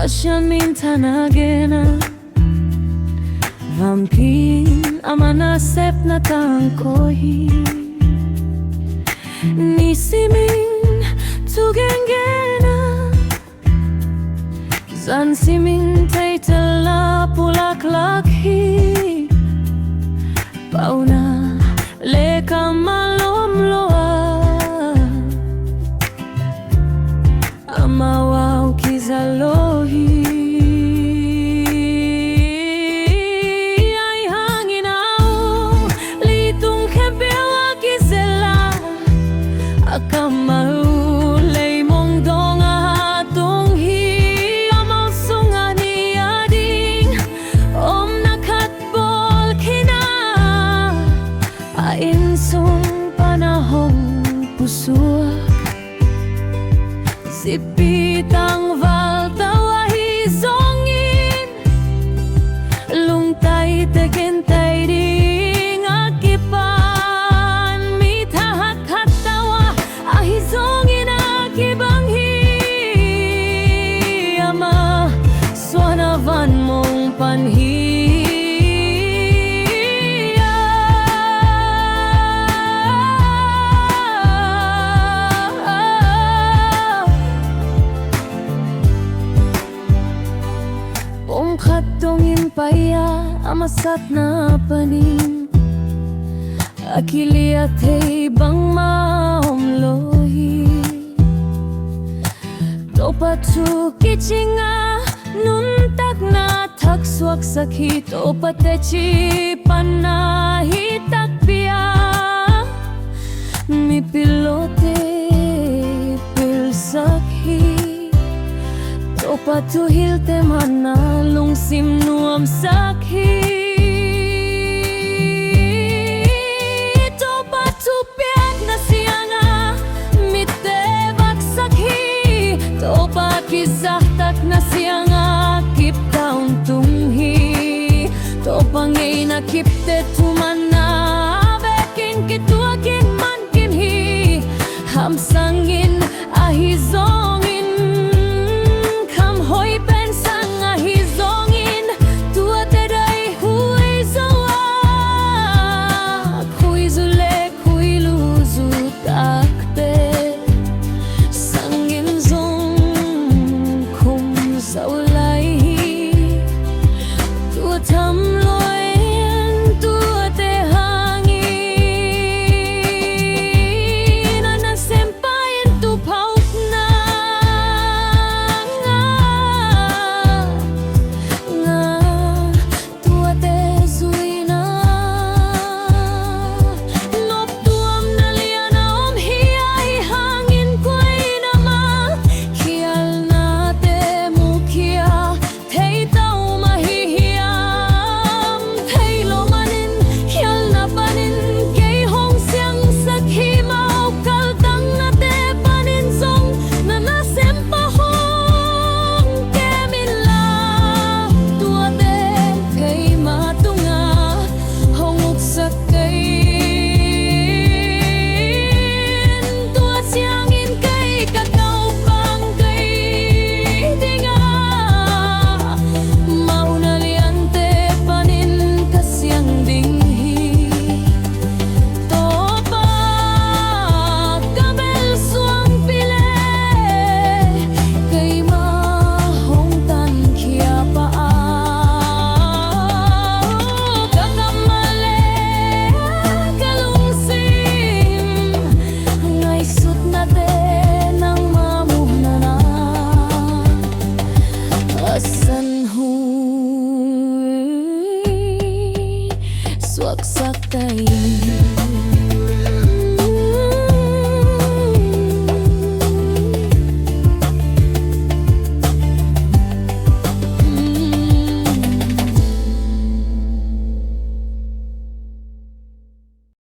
Asyan mintanagena Vampin amanasep na tangkohi Nisimin tugengena Zansimin taitala pulaklakhi Pauna leka malomloa Amawaw kizalohi Ay hanginaw Litung kebewa kizela Akamaw Leymong donga hatong hi Amaw sunga ni ading Om nakatbol kina Ainsong panahong pusuak Sipitang valtawa hizongin Lungtay tekentay ding akipan Mitahat hatawa ahizongin akibanghi Ama swanavan mong panhi Katongin paya amasat na panin Akili at bang mahomlohi Topatu kichinga nuntak na takswak sakit Topatechi panahitak piya Mi pilote pilsakhi Topatuhil te manalong simnuam sakhi Topatupiak na siyanga mitebak sakhi Topakizahtak na siyanga kiptaun tunghi Topangay na kipte tumana Beking kituakin man kinhi Hamsangin ahizongin Swak sak tayo